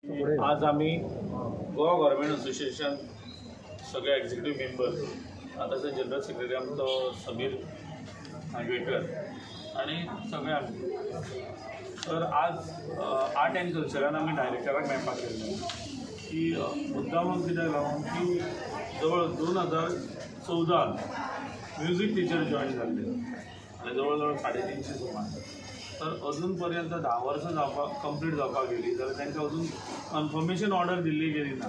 आज आम्ही Goa government association सगळे एक्झिक्युटिव्ह मेंबर आता जनरल सेक्रेटरी आमचो समीर नागवेकर आणि सगळे आमी तर आज आर्ट एंड कल्चरान आमी डायरेक्टराक मेळपाक गेल्ले की मुद्दामून कित्याक लागून की जवळ 2014 म्युझिक टीचर जॉईन जाल्ले आनी जवळ 350 सुमार तर अजून पर्यंत 10 वर्सां जावपाक कंप्लीट जावपाक गेली जाल्यार तांकां अजून कन्फर्मेशन ऑर्डर दिल्ली गेली ना।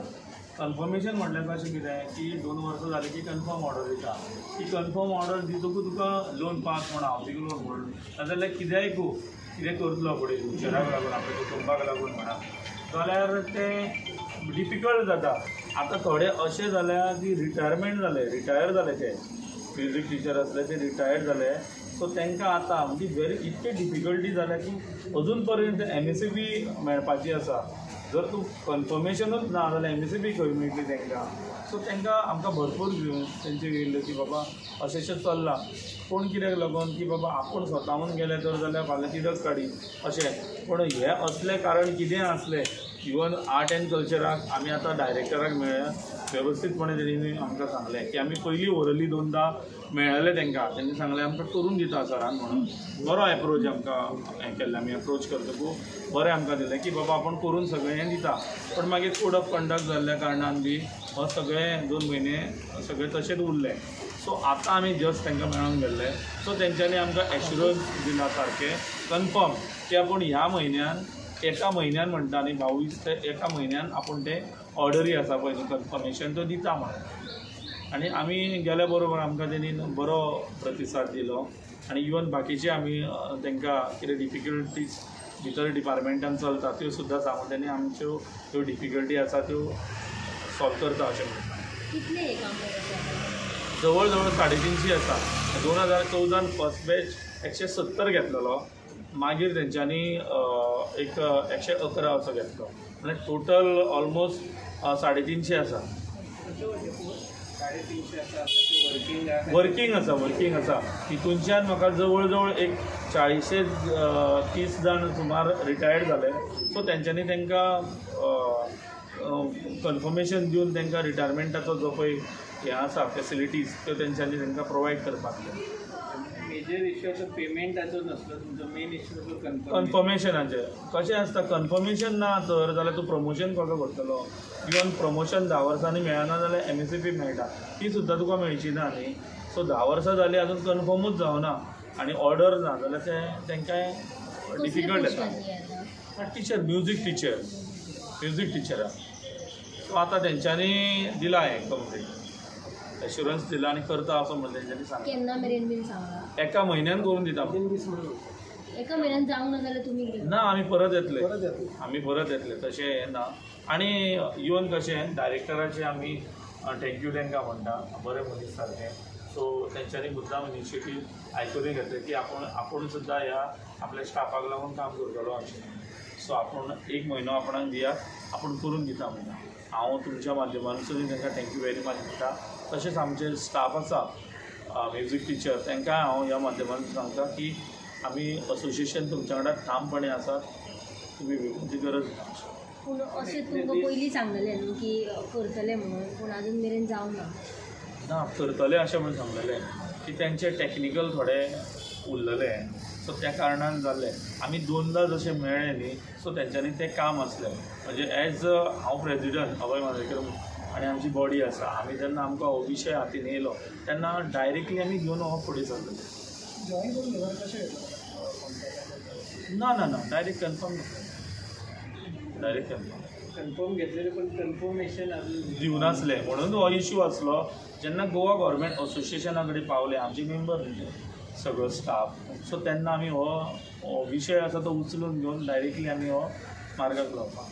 कन्फर्मेशन म्हटल्यार कशें कितें की 2 वर्सां जाली की कन्फर्म ऑर्डर दिता ती कन्फर्म ऑर्डर दितकूच तुका लोन पास म्हण हावजींग लोन म्हण नाजाल्यार कितें करतलो फुडें फ्युचराक लागून आपल्या कुटुंबाक लागून म्हणा जाल्यार तें डिफिकल्ट जाता। आतां थोडे अशें जाल्या की रिटायरमेंट जाले रिटायर जाले ते म्युझिक टीचर आसले ते रिटायर्ड जाले सो तांकां आतां म्हणजे इतके डिफिकल्टी जाल्या की अजून पर्यंत MSc मेळपाची आसा। जर तूं कन्फर्मेशनूच ना जाल्यार MSc खंय मेळटली तांकां सो तांकां आमकां भरपूर तेंचे येयल्यो की बाबा अशें चल्लां पूण कित्याक लागून की बाबा आपूण स्वताहून गेले तर जाल्यार फाल्यां तिडक काडी अशें पूण हें असलें कारण कितें आसलें इवन आर्ट एंड कल्चराक आमी आतां डायरेक्टराक मेळ्ळ्या वेवस्थीतपणे तेणी आमकां सांगलें की आमी पयलीं ओरली 2दा मेळ्ळेले तांकां तेणी सांगलें आमकां करून दिता सरान म्हणून बरो एप्रोच आमकां हें केल्लें आमी एप्रोच करतकूच बरें आमकां दिलें की बाबा आपूण करून सगळें हें दिता पण मागीर कोड ऑफ कंडक्ट जाल्ल्या कारणान बी हो सगळें 2 म्हयने सगळें तशेंच उरलें। सो आतां आमी जस्ट तांकां मेळोंक गेल्ले सो तेंच्यांनी आमकां एश्युरन्स दिला सारकें कन्फर्म की आपूण ह्या म्हयन्यान एका म्हयन्यान म्हणटा आनी 22 ते एका म्हयन्यान आपूण तें ऑर्डरी आसा पळय कन्फर्मेशन तो दिता म्हणून आनी आमी गेल्या बरोबर आमकां तेणी बरो प्रतिसाद दिलो आनी इवन बाकीचे आमी तांकां कितें डिफिकल्टीज भितर डिपार्टमेंटान चलता त्यो सुद्दां सांगून तेणी आमच्यो त्यो डिफिकल्टी आसा त्यो सॉल्व करता अशें म्हणटा। जवळ 350 आसा 2014 फर्स्ट बॅच 170 घेतलेलो मागीर तेंच्यांनी एक 111 असो घेतलो म्हणजे टोटल ऑलमोस्ट 350 आसा। वर्कींग आसा हितूनच्यान म्हाका जवळ एक 40 ते 30 जाण सुमार रिटायर्ड जाले सो तेंच्यांनी तांकां कन्फर्मेशन दिवन तांकां रिटायरमेंटाचो जो पळय हें आसा फॅसिलिटीज त्यो तेंच्यांनी तांकां प्रोवायड करपाक जाय। मेजर इश्यू पेमेंटाचो नसलो तुमचो मेन इश्यू कन्फर्मेशनाचें कशें आसता कन्फर्मेशन ना तर जाल्यार तूं प्रमोशन कसो करतलो इवन प्रमोशन 10 वर्सांनी मेळना जाल्यार MSc मेळटा ती सुद्दां तुका मेळची ना न्ही सो 10 वर्सां जालीं आजून कन्फर्मूच जावना आनी ऑर्डर ना जाल्यार तेंकां डिफिकल्ट येता। टिचर म्युझिक टिचरा सो आतां तेंच्यांनी दिला हें कंप्लीट एश्युरन्स दिला आनी करता असो म्हणून तेंच्यांनी सांगलें। केन्ना मेरेन बीन सांगला एका म्हयन्यान करून दिता एका म्हयन्यान जावंक ना जाल्यार तुमी ना आमी परत येतले तशें हें ना आनी इवन कशें डायरेक्टराचें आमी थँक्यू तांकां म्हणटा बरें मनीस सारकें सो तेंच्यांनी मुद्दाम इनिशिएटीव आयकून घेतलें की आपूण सुद्दां ह्या आपल्या स्टाफाक लागून काम करतलो अशें सो आपूण 1 म्हयनो आपणाक दिया आपूण करून दिता म्हणटा। हांव तुमच्या माध्यमांतसून तांकां थँक्यू वेरी मच म्हणटा। तशेंच आमचे स्टाफ आसा म्युझिक टीचर तांकां हांव ह्या माध्यमांतून सांगता की आमी असोसिएशन तुमच्या वांगडा ठामपणे आसात तुमी भिवूंची गरज ना। पूण अशें तुमकां पयलीं सांगलेलें न्हू की करतले म्हणून पूण आजून मेरेन जावंक ना करतले अशें म्हणून सांगलेलें की तेंचे टॅक्निकल थोडे उरलेले सो त्या कारणान जाल्लें आमी 2दा जशें मेळ्ळे न्ही सो तेंच्यांनी तें काम आसलें म्हणजे एज हांव प्रेजिडंट अभय मांद्रेकर आनी आमची बॉडी आसा आमी जेन्ना आमकां हो विशय हातीन येयलो तेन्ना डायरेक्टली आमी घेवन हो फुडें सरलेले। ना डायरेक्ट कन्फर्म घेतलेले पण कन्फर्मेशन दिवनासलें म्हणून हो इश्यू आसलो जेन्ना गोवा गव्हर्नमेंट असोसिएशना कडेन पावले आमचे मेंबर सगळो स्टाफ सो तेन्ना आमी हो विशय आसा तो उचलून घेवन डायरेक्टली आमी हो मार्गाक लावपाक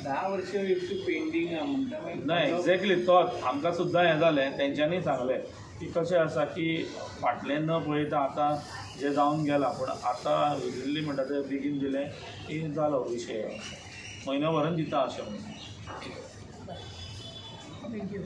10 वर्सां इश्यू पेंडींग म्हणटा ना एक्झॅक्टली तोच आमकां सुद्दां हें जालें तेंच्यांनी सांगलें की कशें आसा की फाटलें न पळयता आतां जें जावन गेलां पूण आतां दिल्ली म्हणटा तें बेगीन दिलें की जालो विशय म्हयनोभरान दिता अशें म्हणून। थँक्यू।